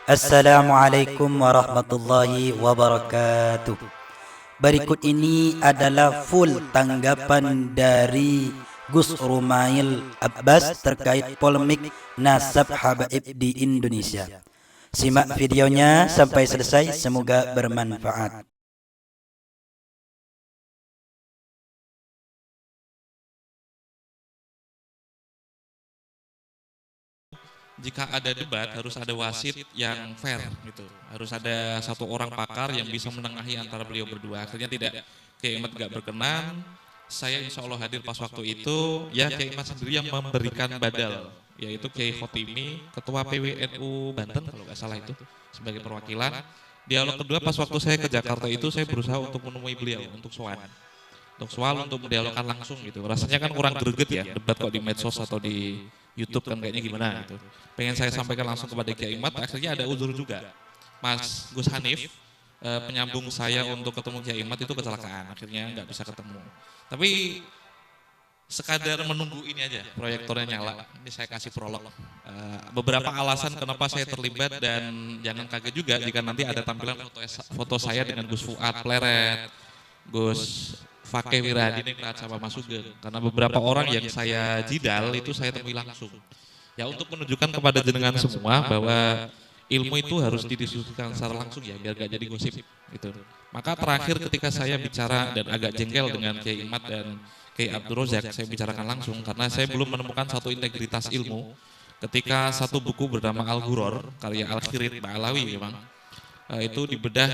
Assalamualaikum warahmatullahi wabarakatuh. Berikut ini adalah full tanggapan dari Gus Rumail Abbas terkait polemik nasab habaib di Indonesia. Simak videonya sampai selesai, semoga bermanfaat. Jika ada debat harus ada wasit yang fair gitu. Harus ada satu orang pakar yang bisa menengahi antara beliau berdua. Akhirnya tidak Kiai Imad gak berkenan. Saya insya Allah hadir pas waktu itu. Ya Kiai Imad sendiri yang memberikan badal, yaitu Kiai Khotimi, Ketua PWNU Banten kalau nggak salah itu sebagai perwakilan. Dialog kedua pas waktu saya ke Jakarta itu saya berusaha untuk menemui beliau untuk soal untuk mendialogkan langsung gitu. Rasanya kan kurang greget ya debat kok di medsos atau di YouTube kan kayaknya gimana gitu. Pengen saya sampaikan langsung kepada Kiai Imad, akhirnya ada uzur juga. Mas Gus Hanif, penyambung saya untuk ketemu Kiai Imad itu kecelakaan, akhirnya nggak bisa ketemu. Tapi sekadar menunggu ini aja, proyektornya nyala. Ini saya kasih prolog. Beberapa alasan kenapa saya terlibat dan jangan kaget juga jika nanti ada tampilan foto saya dengan Gus Fuad Pleret, Gus Fakih Wirahadi sama Mas Sugeng. Karena beberapa orang yang saya jidal itu saya temui langsung. Ya untuk menunjukkan kepada jenengan semua bahwa ilmu itu harus didiskusikan secara langsung ya biar gak jadi gosip gitu. Maka terakhir ketika saya bicara dan agak jengkel dengan Kiai Imad dan Kiai Abdul Rozak, saya bicarakan langsung karena saya belum menemukan satu integritas ilmu. Ketika satu buku bernama Al-Ghuror karya Al-Khirid Ba'alawi memang itu dibedah,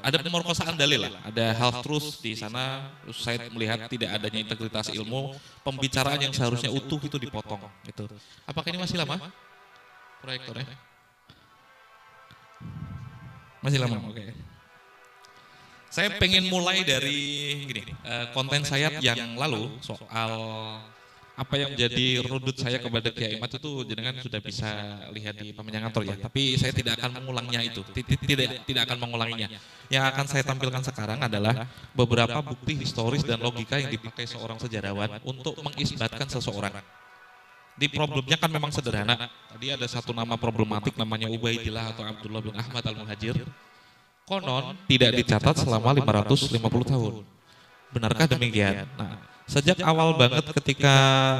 ada pemerkosaan dalil lah, ada half truth di sana. Terus saya melihat tidak adanya integritas ilmu, pembicaraan yang seharusnya utuh itu dipotong. Gitu. Apakah ini masih lama proyektornya? Masih lama, oke. Saya pengen mulai dari gini, konten saya yang lalu soal apa yang menjadi rudut saya kepada Kiai Imad itu jenengan sudah bisa lihat di Peminjam Kantor ya. Tapi saya tidak akan mengulangnya itu, tidak akan mengulanginya. Yang akan saya tampilkan sekarang adalah beberapa bukti historis dan logika yang dipakai seorang sejarawan untuk mengisbatkan seseorang. Di problemnya kan memang sederhana. Tadi ada satu nama problematik namanya Ubaidillah atau Abdullah bin Ahmad Al-Muhajir. Konon tidak dicatat selama 550 tahun. Benarkah demikian? Nah, sejak awal banget ketika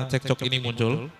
cekcok ini muncul,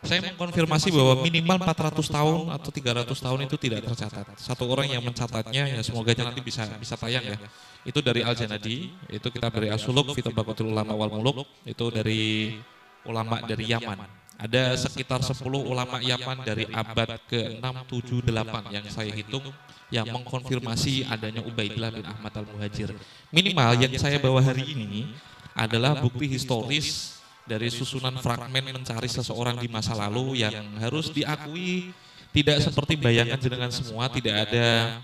saya mengkonfirmasi bahwa minimal 400 tahun atau 300 tahun itu tidak tercatat. Satu orang yang mencatatnya, ya semoga nanti bisa tayang ya. Itu dari Al-Janadi, itu kita beri Asuluk, Fi Tabaqatul Ulama wal Muluk, itu dari ulama dari Yaman. Ada sekitar 10 ulama Yaman dari abad ke-6, 7, 8 yang saya hitung yang mengkonfirmasi adanya Ubaidillah bin Ahmad Al-Muhajir. Minimal yang saya bawa hari ini adalah bukti historis dari susunan fragmen mencari seseorang di masa lalu yang harus diakui tidak seperti bayangan jenengan semua, tidak ada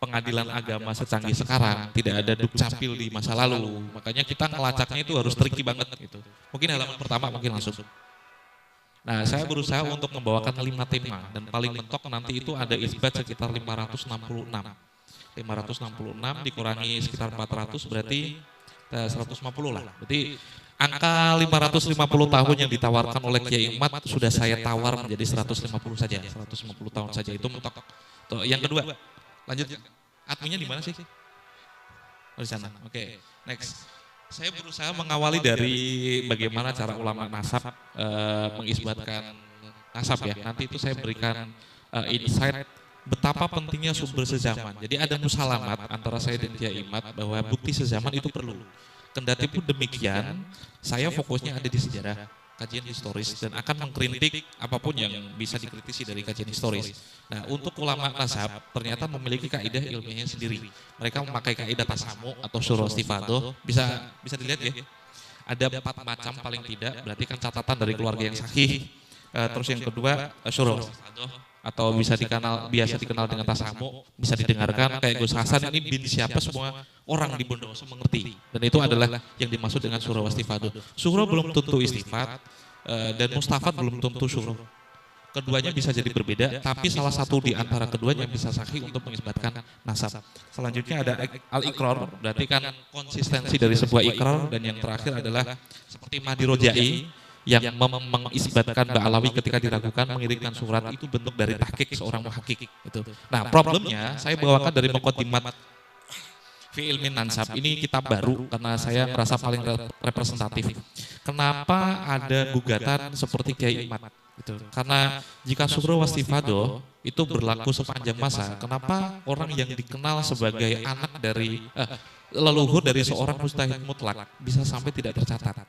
pengadilan agama secanggih sekarang, tidak ada dukcapil di masa lalu. Makanya kita ngelacaknya itu harus tricky banget gitu. Mungkin halaman pertama mungkin langsung. Nah, saya berusaha untuk membawakan 5 tema dan paling mentok nanti itu ada isbat sekitar 566. 566 dikurangi sekitar 400 berarti 150 lah. Berarti angka 550 tahun yang ditawarkan oleh Kiai Imad sudah saya tawar menjadi 150 saja. 150 tahun saja itu mentok. Tuh, yang kedua, lanjut. Adminnya di mana sih? Oh, di sana. Oke. Next. Saya berusaha mengawali dari bagaimana cara ulama nasab mengisbatkan nasab ya. Nanti itu saya berikan insight betapa pentingnya sumber sezaman. Jadi ada musalamat antara saya dan Kiai Imad bahwa bukti sezaman itu perlu. Kendati pun demikian, saya fokusnya ada di sejarah, kajian historis dan akan mengkritik apapun yang bisa dikritisi dari kajian historis. Nah, untuk ulama nasab ternyata memiliki kaidah ilmiahnya sendiri. Mereka memakai kaidah tasamu atau syura istifadoh, bisa dilihat ya. Ada 4 macam paling tidak, berarti kan catatan dari keluarga yang sahih. Terus yang kedua syura istifadoh atau biasa dikenal dengan tasamu, bisa didengarkan kayak Gus Hasan ini bin siapa semua orang di Bondowoso mengerti. Dan itu adalah yang dimaksud dengan surah wastifadoh. Surah belum tentu istifat dan mustafat belum tentu surah. Keduanya bisa jadi berbeda, tapi salah satu di antara keduanya bisa sahih untuk mengisbatkan nasab. Selanjutnya ada al-iqrar, berarti kan konsistensi dari sebuah ikrar, dan yang terakhir adalah seperti Mahdi Rojai, yang mengisbatkan Ba'alawi ketika diragukan mengirimkan surat itu bentuk dari tahqiq seorang muhaqqiq itu. Nah, problemnya saya bawakan dari Muqaddimat fi ilmin nansab. Ini kitab baru karena saya merasa paling representatif. Kenapa ada gugatan seperti Kiai Imat? Gitu. Karena jika surah wastifado itu berlaku sepanjang masa, kenapa orang yang dikenal sebagai anak dari leluhur dari seorang mujtahid mutlak bisa sampai tidak tercatat?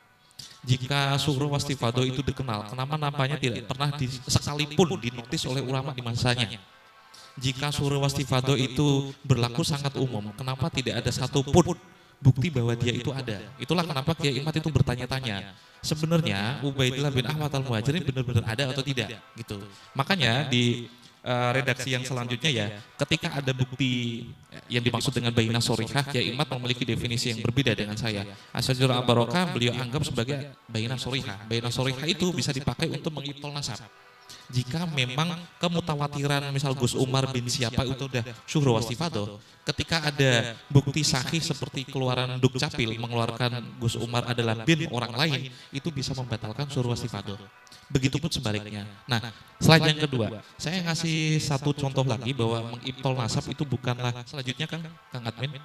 Jika surah wastifado itu dikenal, kenapa namanya tidak pernah sekalipun dinotis oleh ulama di masanya? Jika surah wastifado itu berlaku sangat umum, kenapa tidak ada satupun bukti bahwa dia itu ada? Itulah kenapa Kiai Imat itu bertanya-tanya. Sebenarnya Ubaidillah bin Ahmad al-Muhajir ini benar-benar ada atau tidak? Gitu. Makanya di redaksi yang selanjutnya ya, ketika ada bukti yang dimaksud dengan bayyinah shorihah, Kiai Imat memiliki definisi yang berbeda dengan saya. Asy-Syajarah Al-Barokah beliau anggap sebagai bayyinah shorihah. Bayyinah shorihah itu bisa dipakai untuk mengibtal nasab. Jika memang kemutawatiran misal Gus Umar bin siapa itu udah syuhra wastifado, ketika ada bukti sahih seperti keluaran Dukcapil mengeluarkan Gus Umar adalah bin orang lain, itu bisa membatalkan syuhra wastifado. Begitupun sebaliknya. Nah, selain yang kedua, saya ngasih satu contoh lagi bahwa mengibtol nasab itu bukanlah selanjutnya Kang Admin.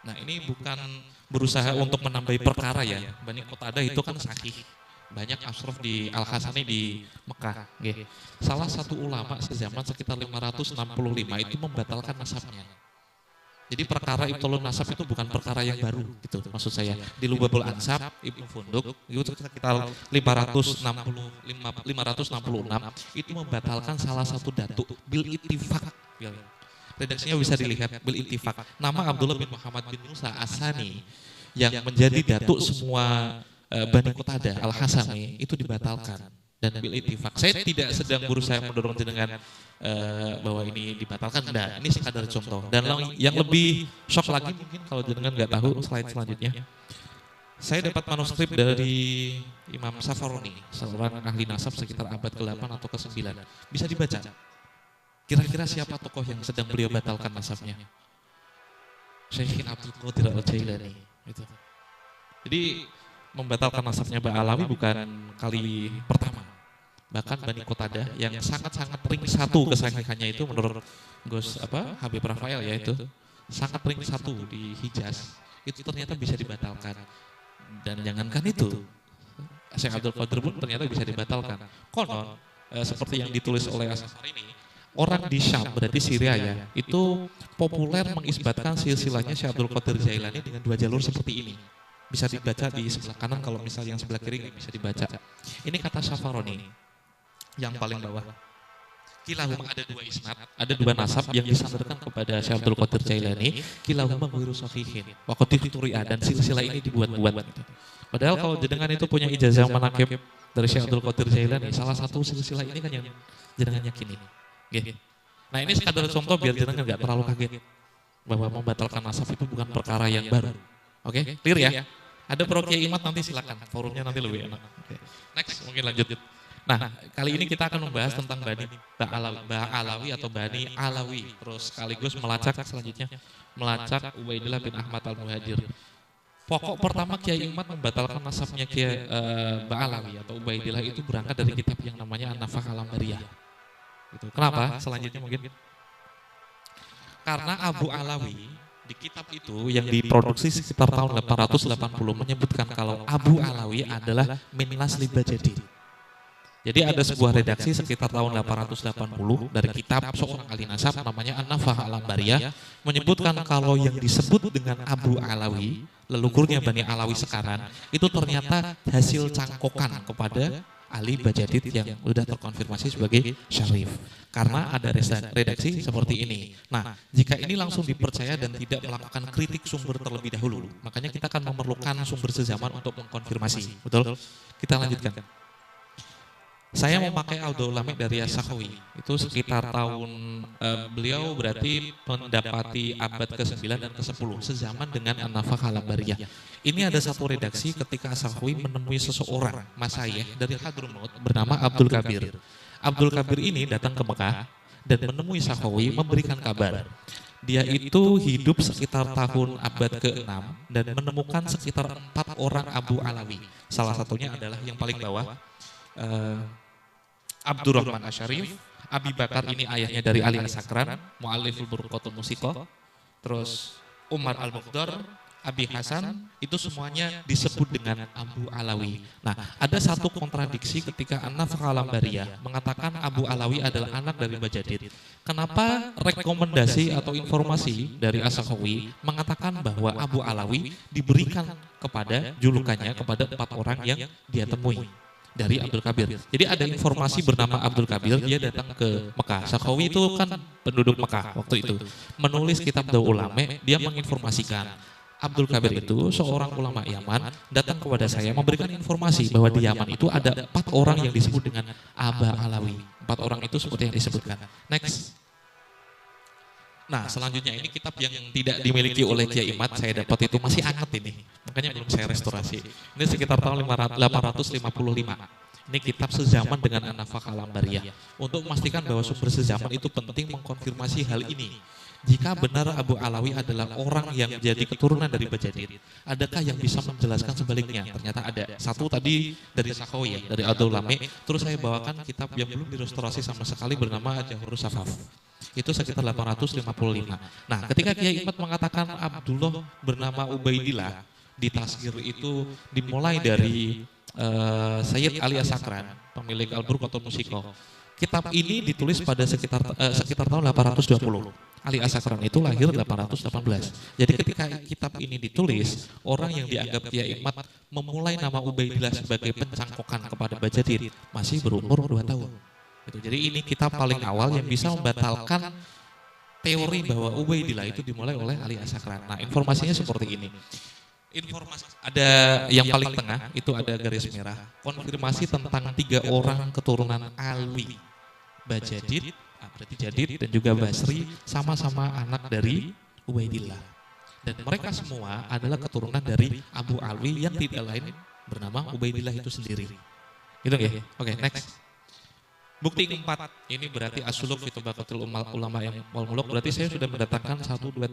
Nah, ini bukan berusaha untuk menambahi perkara ya. Bani Qatadah itu kan sahih. Banyak asraf di Al-Hasani di Mekah. Salah satu ulama sezaman sekitar 565 itu membatalkan nasabnya. Jadi perkara ibtolun nasab itu bukan perkara yang baru gitu maksud saya. Di Lubabul Ansab, Ibnu Funduk itu sekitar 566 itu membatalkan salah satu datu bil ittifaq. Redaksinya bisa dilihat bil ittifaq. Nama Abdullah bin Muhammad bin Musa As-Sani yang menjadi datu semua Bani Qatadah Al-Hasani itu dibatalkan dan bil ittifaq. Saya tidak sedang berusaha mendorong jenengan bahwa ini dibatalkan, enggak. Ini sekadar contoh. Dan yang lebih shock lagi mungkin kalau jenengan nggak tahu slide selanjutnya. Saya dapat manuskrip dari Imam Safaroni, seorang ahli nasab sekitar abad ke-8 atau ke-9. Bisa dibaca. Kira-kira siapa tokoh yang sedang beliau batalkan nasabnya? Syekh Abdul Qadir Al-Jailani. Jadi membatalkan nasabnya Ba'alawi bukan kali pertama. Bahkan Bani Qatadah yang sangat-sangat ring satu kesahihannya itu menurut Gus Habib Rafael ya itu sangat ring satu di Hijaz itu ternyata bisa dibatalkan. Dan jangankan itu, Syekh Abdul Qadir pun ternyata bisa dibatalkan. Konon seperti yang ditulis oleh Asafar ini, orang di Syam berarti Syria ya, itu populer mengisbatkan silsilahnya Syekh Abdul Qadir Jailani dengan dua jalur seperti ini. Bisa dibaca di sebelah kanan, kalau misalnya yang sebelah kiri nggak bisa dibaca. Ini kata Safaroni yang paling bawah. Kilahuma ada dua isnad, ada dua nasab yang disandarkan kepada Syekh Abdul Qadir Jailani. Kilahuma ghairu sahihin. Wa qad turia dan silsilah ini dibuat-buat. Padahal kalau jenengan itu punya ijazah manaqib dari Syekh Abdul Qadir Jailani, salah satu silsilah ini kan yang jenengan yakini. Nah, ini sekadar contoh biar jenengan nggak terlalu kaget bahwa membatalkan nasab itu bukan perkara yang baru. Oke, clear ya? Ada pro Kiai Imat nanti silakan, forumnya nanti lebih enak. Next, mungkin lanjut. Nah, kali ini kita akan membahas tentang Bani Ba'alawi atau Bani Alawi. Terus sekaligus melacak selanjutnya, melacak Ubaidillah bin Ahmad al-Muhajir. Pokok pertama Kiai Imat membatalkan nasabnya Kiai Ba'alawi atau Ubaidillah itu berangkat dari kitab yang namanya An-Nafah al-Ambariyah. Gitu. Kenapa? Selanjutnya mungkin. Karena Abu Alawi di kitab itu yang diproduksi sekitar tahun 880 menyebutkan kalau Abu Alawi adalah min nasli Bajadid. Jadi ada sebuah redaksi sekitar tahun 880 dari kitab seorang ahli nasab namanya An-Nafah al-Ambariyah menyebutkan kalau yang disebut dengan Abu Alawi, leluhurnya Bani Alawi sekarang, itu ternyata hasil cangkokan kepada Ali Bajadid yang sudah terkonfirmasi sebagai syarif. Karena ada redaksi seperti ini. Nah, jika ini langsung dipercaya dan tidak melakukan kritik sumber terlebih dahulu, makanya kita akan memerlukan sumber sezaman untuk mengkonfirmasi. Betul? Kita lanjutkan. Saya memakai Audul Lamik dari As-Sakhawi. Itu sekitar tahun beliau berarti mendapati abad ke-9 dan ke-10 sezaman dengan An-Nafah al-Ambariyah. Ini ada satu redaksi ketika As-Sakhawi menemui seseorang masyayikh dari Hadramaut bernama Abdul Kabir. Abdul Kabir ini datang ke Mekah dan menemui Sakhawi memberikan kabar Dia itu hidup sekitar tahun abad ke-6 dan menemukan sekitar 4 orang Abu Alawi. Salah satunya adalah yang paling bawah, Abdurrahman Asyarif. Abi Bakar ini ayahnya dari Ali As-Sakran, Mu'alliful Burqatul Musiqah. Terus Umar Al-Muqdar, Abi Hasan, itu semuanya disebut dengan Abu Alawi. Nah, ada satu kontradiksi ketika An-Nafaqah Al-Ambariyah mengatakan Abu Alawi adalah anak dari Bajadid. Kenapa rekomendasi atau informasi dari As-Sakhawi mengatakan bahwa Abu Alawi diberikan kepada julukannya kepada 4 orang yang dia temui dari Abdul Kabir. Jadi ada informasi bernama Abdul Kabir, dia datang ke Mekah. Sakhawi itu kan penduduk Mekah waktu itu. Menulis kitab Daul Ulame, dia menginformasikan Abdul Kabir itu seorang ulama Yaman datang kepada saya memberikan informasi bahwa di Yaman itu ada 4 orang yang disebut dengan Aba Alawi. 4 orang itu seperti yang disebutkan. Next. Nah, selanjutnya ini kitab yang tidak dimiliki oleh Kiai Imad, saya dapat itu masih hangat ini. Makanya belum saya restorasi. Ini sekitar tahun 855. Ini kitab sezaman dengan An-Nafaqah Al-Ambariyah. Untuk memastikan bahwa sumber sezaman itu penting mengkonfirmasi hal ini. Jika benar Abu Alawi adalah orang yang jadi keturunan dari Bajadid, adakah yang bisa menjelaskan sebaliknya? Ternyata ada. Satu tadi dari Sakhawi ya, dari Ad-Daul Ulame. Terus saya bawakan kitab yang belum direstorasi sama sekali bernama Jawharus Safaf. Itu sekitar 855. Nah, ketika Kiai Imad mengatakan Abdullah bernama Ubaidillah, di Tazkir itu dimulai dari Sayyid Ali As-Sakran, pemilik Al-Burqatul Musiqah. Kitab ini ditulis pada sekitar tahun 820. Ali As-Sakran itu lahir 818. Jadi ketika kitab ini ditulis, orang yang dianggap Kiai Imad memulai nama Ubaidillah sebagai pencangkokan kepada Bajadid masih berumur 2 tahun. Gitu. Jadi ini kitab paling awal yang bisa membatalkan teori bahwa Ubaidillah itu dimulai oleh Ali As-Sakran. Nah, informasinya seperti ini. Informasi ada yang paling tengah itu ada garis merah. Konfirmasi tentang 3 orang keturunan Alwi. Bajadid, berarti Jadid dan juga Basri sama-sama anak dari Ubaidillah. Dan mereka semua adalah keturunan dari Abu Alwi yang tidak lain bernama Ubaidillah itu sendiri. Gitu ya? Oke, next. Bukti keempat, ini berarti As-Suluk fi Tabaqatil Ulama yang wal Muluk, berarti saya sudah mendatangkan 1, 2,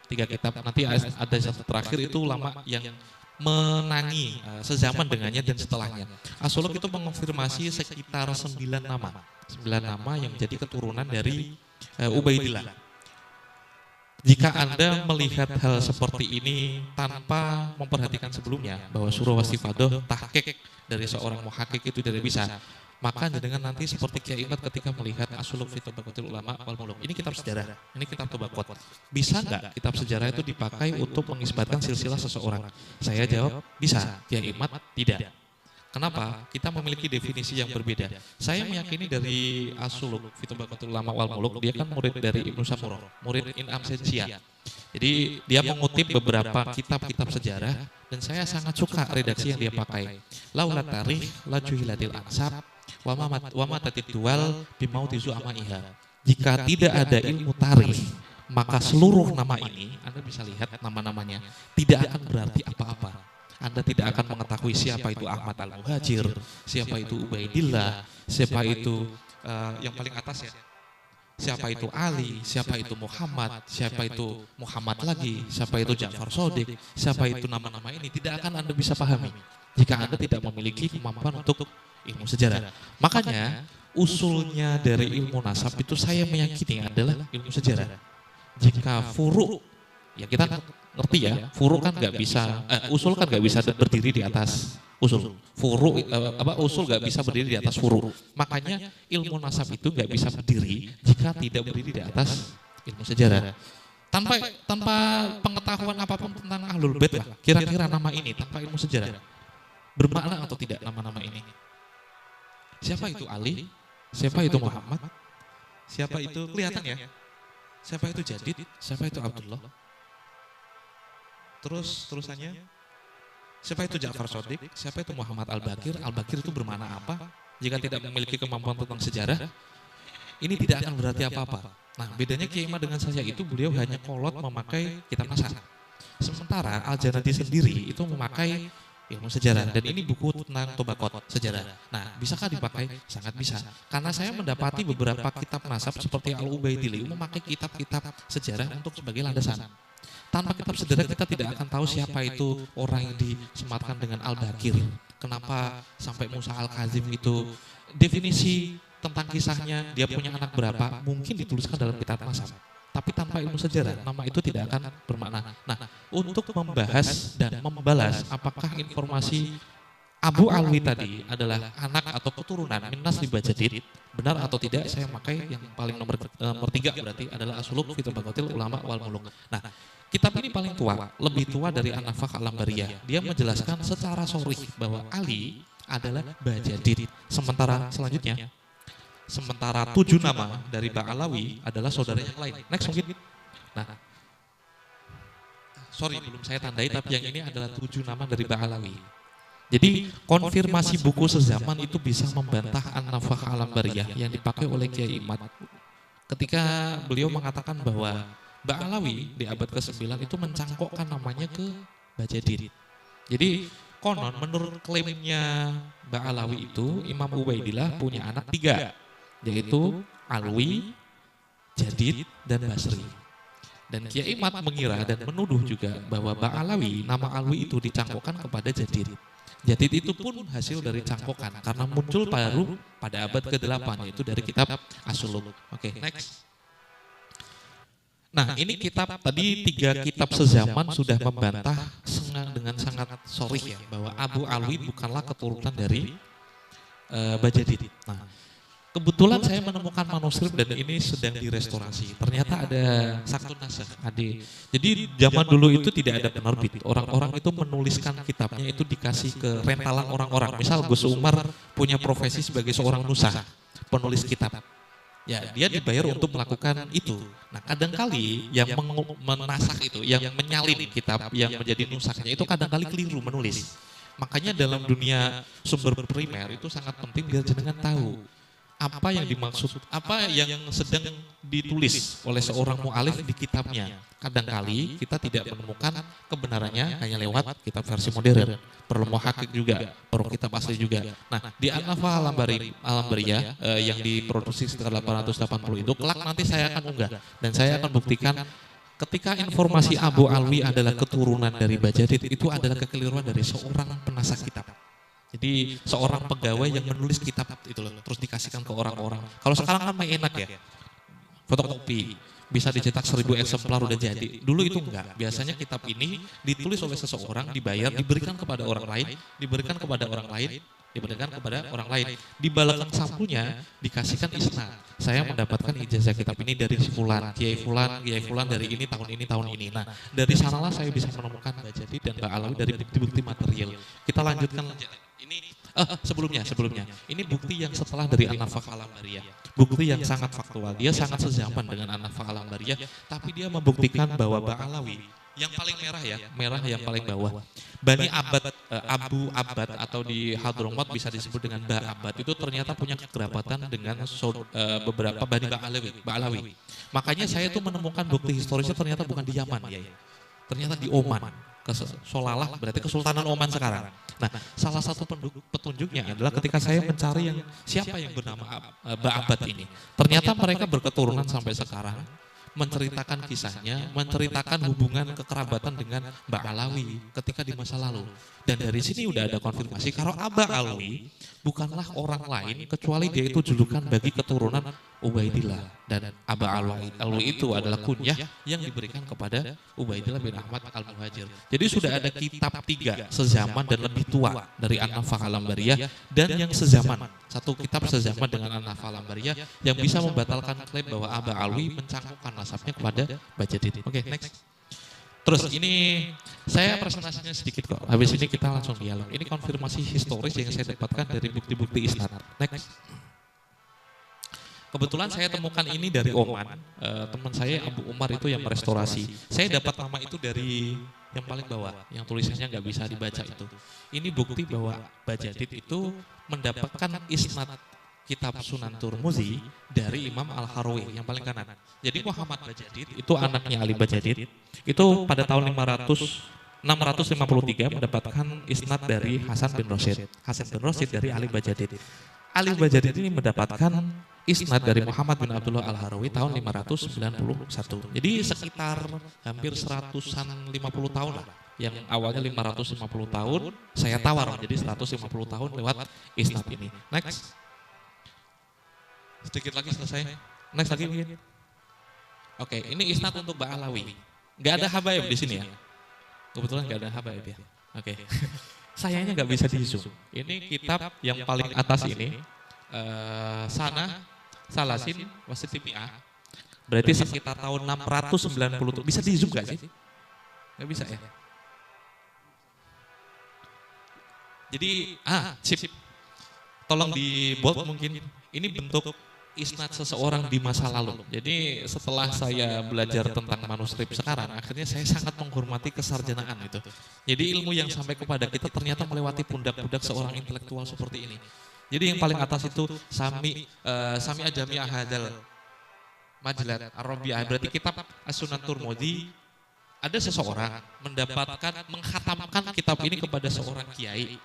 3 kitab. Nanti ada satu terakhir itu ulama yang menangi sezaman dengannya dan setelahnya. As-Suluk itu mengonfirmasi sekitar 9 nama. 9 nama yang menjadi keturunan dari Ubaidillah. Jika Anda melihat hal seperti ini tanpa memperhatikan sebelumnya bahwa surah wastifadoh tahqiq dari seorang muhaqqiq itu tidak bisa, maka dengan nanti seperti Kiai Imad ketika melihat As-Suluk fi Tabaqatil Ulama wal Muluk. Ini kitab sejarah, ini kitab tabaqat. Bisa nggak kitab sejarah itu dipakai untuk mengisbatkan silsilah seseorang? Saya jawab bisa. Kiai Imad tidak. Kenapa? Kita memiliki definisi yang berbeda. Saya meyakini dari As-Suluk fi Tabaqatil Ulama wal Muluk, dia kan murid dari Ibnu Samurah, murid in absentia. Jadi dia mengutip beberapa kitab-kitab sejarah dan saya sangat suka redaksi yang dia pakai. Laulat tarikh la juhilatil ansab wa ma tatiddual bimauti zu'amaiha. Jika tidak ada ilmu tarikh, maka seluruh nama ini, Anda bisa lihat nama-namanya, tidak akan berarti apa-apa. Anda tidak akan mengetahui siapa itu Ahmad Al-Muhajir, siapa itu Ubaidillah, siapa itu yang paling atas ya, siapa itu Ali, siapa itu Muhammad, siapa itu Muhammad lagi, siapa itu Ja'far Shadiq, siapa itu nama-nama ini tidak akan Anda bisa pahami jika Anda tidak memiliki kemampuan untuk ilmu sejarah. Makanya usulnya dari ilmu nasab itu saya meyakini adalah ilmu sejarah. Jika furu, ya kita ngerti ya, furu kan nggak bisa, usul kan nggak bisa berdiri di atas usul. Furu usul nggak bisa berdiri di atas furu. Makanya ilmu nasab itu nggak bisa berdiri jika tidak berdiri di atas ilmu sejarah. Tanpa pengetahuan apapun tentang Ahlul Bait lah, kira-kira nama ini tanpa ilmu sejarah bermakna atau tidak nama-nama ini? Siapa itu Ali? Siapa itu Muhammad? Siapa itu, kelihatan ya? Siapa itu Jadid? Siapa itu Abdullah? Terusannya, siapa itu Ja'far Shadiq? Siapa itu Muhammad Al-Bakir? Al-Bakir itu bermakna apa? Jika tidak memiliki kemampuan tentang sejarah, ini tidak akan berarti apa-apa. Nah, bedanya Kiai Imad dengan saya itu, beliau hanya kolot memakai kitab nasab. Sementara Al-Janadi sendiri itu memakai ilmu sejarah. Dan ini buku tentang Tobaqot sejarah. Nah, bisakah dipakai? Sangat bisa. Karena saya mendapati beberapa kitab nasab seperti Al-Ubaidili memakai kitab-kitab sejarah untuk sebagai landasan. Tanpa kitab sejarah kita tidak akan tahu siapa itu orang yang disematkan dengan Al-Bakir. Kenapa sampai Musa Al-Kazim itu, definisi tentang kisahnya, dia punya anak berapa, mungkin dituliskan dalam kitab nasab. Tapi tanpa ilmu sejarah, nama itu tidak akan bermakna. Nah, untuk membahas dan membalas apakah informasi Abu Alwi tadi adalah anak atau keturunan min nasli Bajadid, benar atau tidak, saya pakai yang paling nomor 3 berarti adalah As-Suluk fi Tabaqatil Ulama wal Muluk. Nah, kitab ini paling tua, lebih tua dari An-Nafakh Al-Lambariyah. Dia menjelaskan secara sharih bahwa Ali adalah Bajadid. Sementara 7 nama dari Ba'alawi adalah saudara yang lain. Next mungkin. Nah, sorry belum saya tandai, tapi yang ini adalah 7 nama dari Ba'alawi. Jadi konfirmasi buku sezaman itu bisa membantah An-Nafakh Al-Lambariyah yang dipakai oleh Kiai Imad. Ketika beliau mengatakan bahwa Ba'alawi di abad ke-9 itu mencangkokkan namanya ke Bajadid. Jadi konon menurut klaimnya Ba'alawi itu Imam Ubaidillah punya anak 3. Yaitu Alwi, Jadid, dan Basri. Dan Kiai Imad mengira dan menuduh juga bahwa Ba'alawi, nama Alwi itu dicangkokkan kepada Jadid. Jadid itu pun hasil dari cangkokan karena muncul baru pada abad ke-8, yaitu dari kitab As-Suluk. Oke, next. Nah, ini kitab tadi 3 kitab sezaman sudah membantah dengan sangat sharih ya bahwa Abu Alwi bukanlah keturunan dari Bajadid. Nah, kebetulan saya menemukan manuskrip dan ini sedang direstorasi. Ternyata ada Saktun Nasakh, AD. Jadi zaman dulu itu tidak ada penerbit. Orang-orang itu menuliskan kitabnya itu dikasih ke rentalan orang-orang. Misal Gus Umar punya profesi sebagai seorang nusakh, penulis kitab. Ya, dia dibayar untuk melakukan itu. Nah, kadangkali yang menasak itu, yang menyalin kitab yang menjadi nusakhnya itu kadangkali keliru menulis. Makanya dalam dunia sumber primer itu sangat penting biar jenengan tahu apa yang dimaksud, apa yang sedang ditulis oleh seorang mu'alif di kitabnya. Kadangkali kita tidak menemukan kebenarannya hanya lewat kitab versi modern. Perlu muhaqqiq juga, perlu kitab asli juga. Nah, di An-Nafakh Al-Lambariyah yang diproduksi sekitar 880 itu, kelak nanti saya akan unggah. Dan saya akan buktikan ketika informasi Abu Alwi adalah keturunan dari Bajadid, itu adalah kekeliruan dari seorang penasak kitab. Jadi seorang pegawai yang menulis kitab itu loh, terus dikasihkan ke orang-orang. Kalau sekarang kan main enak ya, fotokopi, bisa dicetak 1000 eksemplar udah jadi. Dulu itu enggak, biasanya kitab ini ditulis oleh seseorang, dibayar, diberikan kepada orang lain, diberikan kepada orang lain, diberikan kepada orang lain. Di belakang sampulnya dikasihkan isnad. Saya mendapatkan ijazah kitab ini dari si Fulan, Kiai Fulan dari ini tahun ini. Nah, dari sanalah saya bisa menemukan Bajadid dan Ba'alawi dari bukti-bukti material. Kita lanjutkan ini sebelumnya. Ini bukti yang setelah dari An-Nafakh Al-Lambariyah. Bukti yang sangat faktual. Dia sangat sezaman dengan An-Nafakh Al-Lambariyah, tapi dia membuktikan bahwa Ba'alawi yang paling merah yang paling bawah. Bani Abbad, Abu Abbad atau di Hadramaut bisa disebut dengan Ba Abbad itu ternyata punya kekerabatan dengan beberapa Bani Ba'alawi. Makanya saya tuh menemukan bukti historisnya ternyata bukan di Yaman ya. Ternyata di Oman. Solalah berarti Kesultanan Oman sekarang. Nah, salah satu petunjuknya adalah ketika saya mencari siapa yang bernama Ba Abbad ini. Ternyata mereka berketurunan sampai sekarang, menceritakan kisahnya, menceritakan hubungan kekerabatan dengan Mbak Alawi ketika di masa lalu. Dan dari sini udah ada konfirmasi kalau Aba Alwi bukanlah orang lain kecuali dia itu julukan bagi keturunan Ubaidillah. Dan Aba Alwi itu adalah kunyah yang diberikan kepada Ubaidillah bin Ahmad Al-Muhajir. Jadi sudah ada kitab 3 sezaman dan lebih tua dari An-Nafakh Al-Lambariyah dan yang sezaman. Satu kitab sezaman dengan An-Nafakh Al-Lambariyah yang bisa membatalkan klaim bahwa Aba Alwi mencangkokkan nasabnya kepada Bajadid. Oke, next. Terus ini saya presentasinya sedikit kok. Habis ini kita langsung dialog. Ini konfirmasi historis yang saya dapatkan dari bukti-bukti isnad. Next. Kebetulan saya temukan ini dari Oman. Teman saya Abu Umar itu yang merestorasi. Saya dapat nama itu dari yang paling bawah, yang tulisannya nggak bisa dibaca itu. Ini bukti bahwa Bajadid itu mendapatkan isnad kitab Sunan Turmuzi dari Imam Al-Harawi yang paling kanan. Jadi Muhammad Bajadid itu anaknya Ali Bajadid. Itu pada tahun 500 653 mendapatkan isnad dari Hasan bin Rasyid. Hasan bin Rasyid dari Ali Bajadid. Ali Bajadid ini mendapatkan isnad dari Muhammad bin Abdullah Al-Harawi tahun 591. Jadi sekitar hampir 150 tahun lah. Yang awalnya 550 tahun, saya tawar menjadi 150 tahun lewat isnad ini. Next. Sedikit lagi selesai. Next lagi mungkin. Oke, ini isnad untuk Ba'alawi. Gak ada habaib di sini ya. Kebetulan gak ada habaib ya. Oke. Sayangnya gak bisa di zoom. Ini kitab yang paling atas ini. Sana, Salasin, Wasitimi'ah. Berarti sekitar tahun 690. Bisa di zoom gak sih? Gak bisa ya. Jadi, sip. Tolong di bold mungkin. Ini bentuk isnad seseorang di masa lalu. Jadi setelah saya belajar tentang manuskrip sekarang, akhirnya saya sangat menghormati kesarjanaan itu. Jadi ilmu yang sampai kepada kita ternyata melewati pundak-pundak seorang intelektual seperti ini. Jadi yang paling atas itu Sami Ajami Ahadal Majlat Ar-Rabi'ah, berarti kitab As-Sunan Turmudi. Ada seseorang mengkhatamkan kitab ini kepada seorang kiai.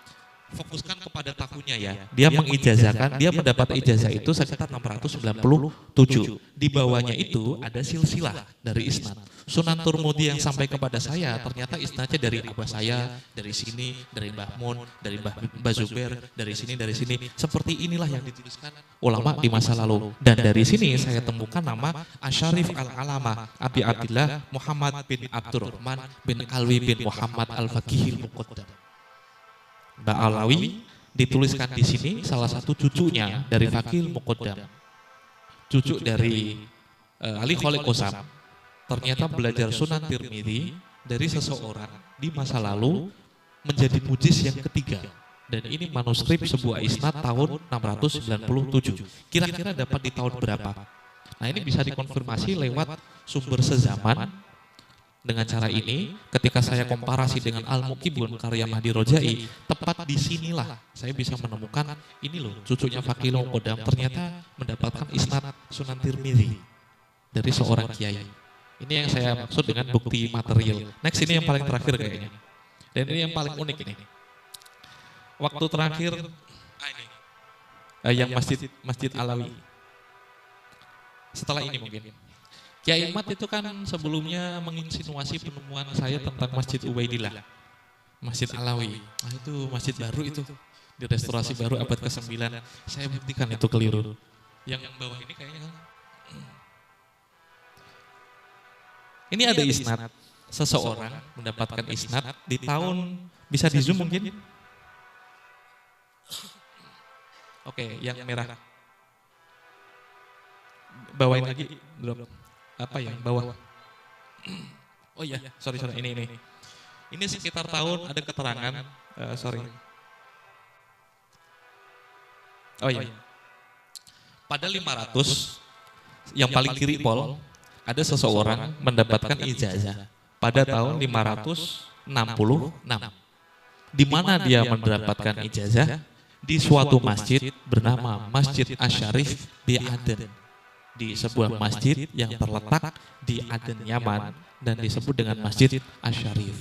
Fokuskan kepada tahunnya ya. Dia mengijazahkan, dia mendapat ijazah itu sekitar 697. Di bawahnya itu ada silsilah dari isnad. Sunan Turmudi yang sampai kepada saya ternyata isnadnya dari abah saya, dari sini, dari Mbah Mun, dari Mbah Zubair, dari sini. Seperti inilah yang dituliskan ulama di masa lalu. Dan dari sini saya temukan nama Asyarif Al-Alama Abi Abdillah Muhammad bin Abdurrahman bin Alwi bin Muhammad Al-Faqihil Muqaddam. Ba'alawi dituliskan di sini salah satu cucunya dari Faqihil Muqaddam. Cucu dari Ali Khalid Qosam ternyata belajar Sunan Tirmidzi dari seseorang di masa lalu menjadi mujis yang ketiga. Dan ini manuskrip sebuah isnad tahun 697. Kira-kira dapat di tahun berapa? Nah, ini bisa dikonfirmasi lewat sumber sezaman. Dengan cara ini, ketika saya komparasi dengan Al-Muqibun karya Mahdi Rojai, tepat disinilah saya bisa menemukan ini loh, cucunya Faqihil Muqaddam ternyata mendapatkan isnad Sunan Tirmidzi dari seorang kiai. Ini yang saya maksud dengan bukti material. Next, ini yang paling terakhir kayaknya. Dan ini yang paling unik ini. Waktu terakhir, yang Masjid Alawi. Setelah ini mungkin. Kiai Mat itu kan sebelumnya menginsinuasi penemuan saya tentang Masjid Ubaidillah, Masjid Alawi. Nah, itu masjid baru itu, direstorasi baru abad ke-9. Saya buktikan itu keliru. Yang bawah ini kayaknya kan. Ini ada isnad, seseorang mendapatkan isnad di tahun, bisa di zoom mungkin? Oke, yang merah. Bawain lagi, drop. Apa yang bawah? Oh iya, sorry ini. Ini sekitar tahun ada keterangan, Oh iya. Pada 500, yang paling kiri pol, ada seseorang mendapatkan ijazah pada tahun 566. Di mana dia mendapatkan ijazah? Di suatu masjid bernama Masjid Asy-Syarif di Aden. Di sebuah masjid yang terletak di Aden, Yaman, dan disebut dengan Masjid Asy-Syarif.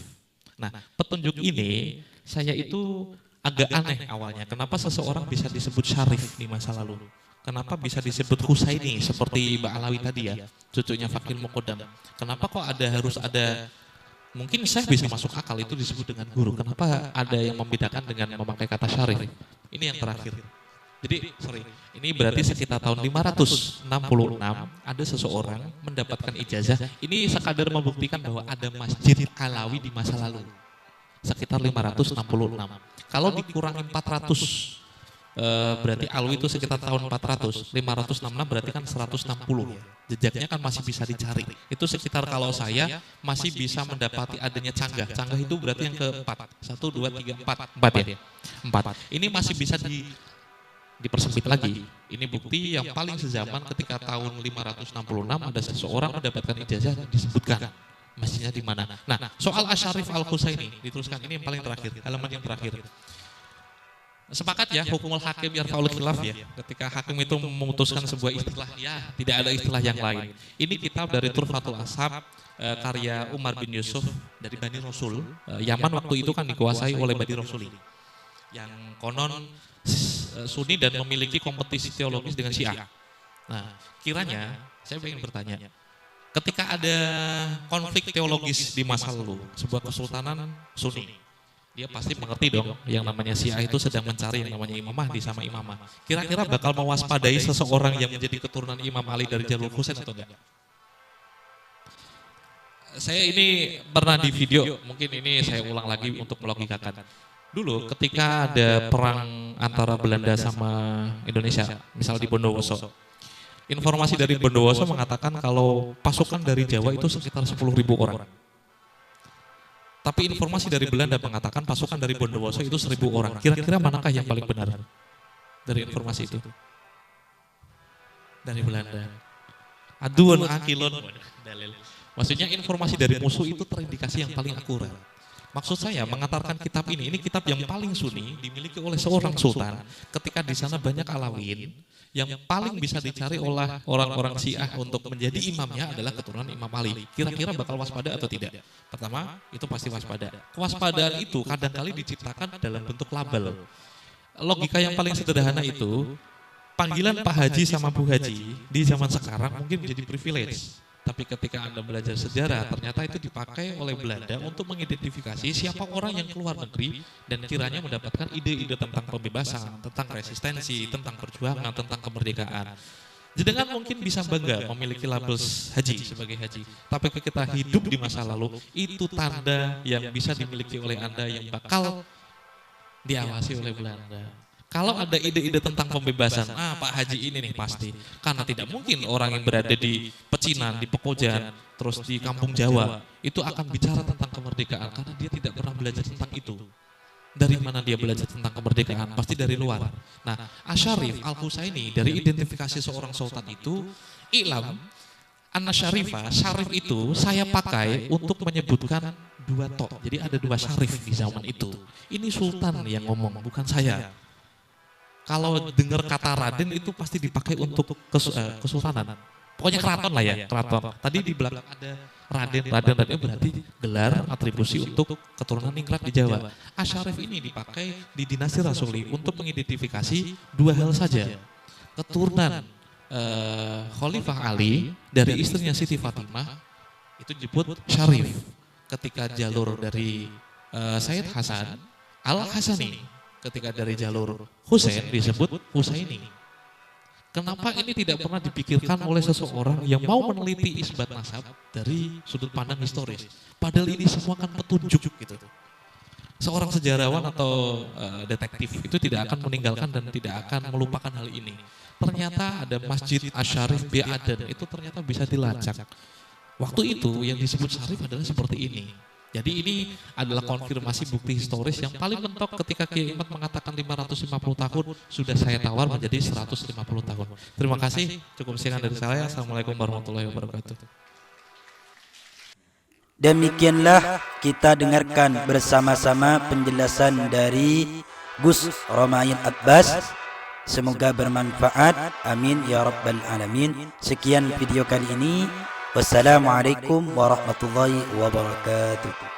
Nah, petunjuk ini saya itu agak aneh awalnya. Kenapa seseorang bisa disebut syarif di masa lalu? Kenapa bisa disebut Husaini seperti Ba'alawi tadi ya, cucunya Faqihil Muqaddam? Kenapa kok harus ada, mungkin saya bisa masuk akal itu disebut dengan guru. Kenapa ada yang membedakan dengan memakai kata syarif? Ini yang terakhir. Jadi, ini berarti sekitar tahun 566 ada seseorang mendapatkan ijazah. Ini sekadar membuktikan bahwa ada Masjid Alawi di masa lalu. Sekitar 566. Kalau dikurangi 400, berarti Alwi itu sekitar tahun 400. 566 berarti kan 160. Jejaknya kan masih bisa dicari. Itu sekitar kalau saya masih bisa mendapati adanya canggah. Canggah itu berarti yang keempat. 1, 2, 3, 4. 4 ya? 4. Ini masih bisa dipersempit lagi. Ini bukti yang paling sezaman ketika tahun 566 ada seseorang mendapatkan ijazah disebutkan masjidnya di mana. Nah, soal Asyarif Al-Husaini dituliskan ini yang paling terakhir, halaman yang terakhir. Sepakat ya, hukumul hakim yarfa'ul khilaf ya. Ketika hakim itu memutuskan sebuah istilah, ya tidak ada istilah yang lain. Ini kitab dari Turfatul Ashab, karya Umar bin Yusuf dari Bani Rasul. Yaman waktu itu kan dikuasai oleh Bani Rasuli, yang konon Sunni dan memiliki kompetisi teologis dengan Syiah. Nah, kiranya saya ingin bertanya, ketika ada konflik teologis di masa lalu, sebuah kesultanan Sunni, dia pasti mengerti dong yang namanya Syiah itu sedang mencari yang namanya imamah di sama imamah. Kira-kira bakal mewaspadai seseorang yang menjadi keturunan Imam Ali dari jalur Husain atau enggak? Saya ini pernah di video, mungkin ini saya ulang lagi untuk melogikakan. Dulu ketika ada perang antara Belanda sama Indonesia, misal di Bondowoso, informasi dari Bondowoso mengatakan kalau pasukan dari Jawa itu sekitar 10.000 orang. Tapi informasi dari Belanda mengatakan pasukan dari Bondowoso itu 1.000 orang. Kira-kira manakah yang paling benar dari informasi itu? Dari Belanda. Aduan akilon. Maksudnya informasi dari musuh itu terindikasi yang paling akurat. Maksud saya mengantarkan kitab ini kitab yang paling sunni dimiliki oleh seorang sultan ketika di sana banyak Alawin yang paling bisa dicari oleh orang-orang Syiah untuk menjadi imamnya adalah keturunan Imam Ali. Kira-kira bakal waspada atau tidak? Pertama, itu pasti waspada. Kewaspadaan itu kadang-kali diciptakan dalam bentuk label. Logika yang paling sederhana itu, panggilan Pak Haji sama Bu Haji di zaman sekarang mungkin menjadi privilege. Tapi ketika Anda belajar sejarah, ternyata itu dipakai oleh Belanda untuk mengidentifikasi siapa orang yang keluar negeri dan kiranya mendapatkan ide-ide tentang pembebasan, tentang resistensi, tentang perjuangan, tentang kemerdekaan. Jenengan mungkin bisa bangga memiliki label haji sebagai haji, tapi ketika kita hidup di masa lalu, itu tanda yang bisa dimiliki oleh Anda yang bakal diawasi oleh Belanda. Kalau ada ide-ide tentang pembebasan, Pak Haji ini nih pasti. Karena tidak mungkin orang yang berada di Pecinan, di Pekojan, terus di Kampung Jawa, itu akan bicara tentang kemerdekaan, karena dia tidak pernah belajar tentang itu. Dari mana dia belajar tentang kemerdekaan? Pasti dari luar. Nah, Asyarif Al-Husaini dari identifikasi seorang sultan itu, I'lam, Anna Syarifah, syarif itu saya pakai untuk menyebutkan dua tok. Jadi ada dua syarif di zaman itu. Ini sultan yang ngomong, bukan saya. Kalau dengar kata Raden itu pasti dipakai untuk kesultanan. Pokoknya keraton lah ya, keraton. Tadi di belakang ada Raden itu berarti gelar atribusi untuk keturunan ningrat di Jawa. Asyarif ini dipakai di dinasti Rasuli untuk mengidentifikasi dua hal saja. Keturunan Khalifah Ali dari istrinya Siti Fatimah itu disebut syarif. Ketika jalur dari Sayyid Hasan Al-Hasani, ketika dari jalur Husain disebut Husaini. Kenapa ini tidak pernah dipikirkan oleh seseorang yang mau meneliti isbat nasab dari sudut pandang historis? Padahal ini semua kan petunjuk gitu. Seorang sejarawan atau detektif itu tidak akan meninggalkan dan tidak akan melupakan hal ini. Ternyata ada Masjid Asyarif B. Aden, itu ternyata bisa dilacak. Waktu itu yang disebut syarif adalah seperti ini. Jadi ini adalah konfirmasi bukti historis yang paling mentok ketika Kiai Imad mengatakan 550 tahun, sudah saya tawar menjadi 150 tahun. Terima kasih, cukup sekian dari saya. Assalamualaikum warahmatullahi wabarakatuh. Demikianlah kita dengarkan bersama-sama penjelasan dari Gus Romail Abbas. Semoga bermanfaat. Amin ya rabbal alamin. Sekian video kali ini. Wassalamualaikum warahmatullahi wabarakatuh.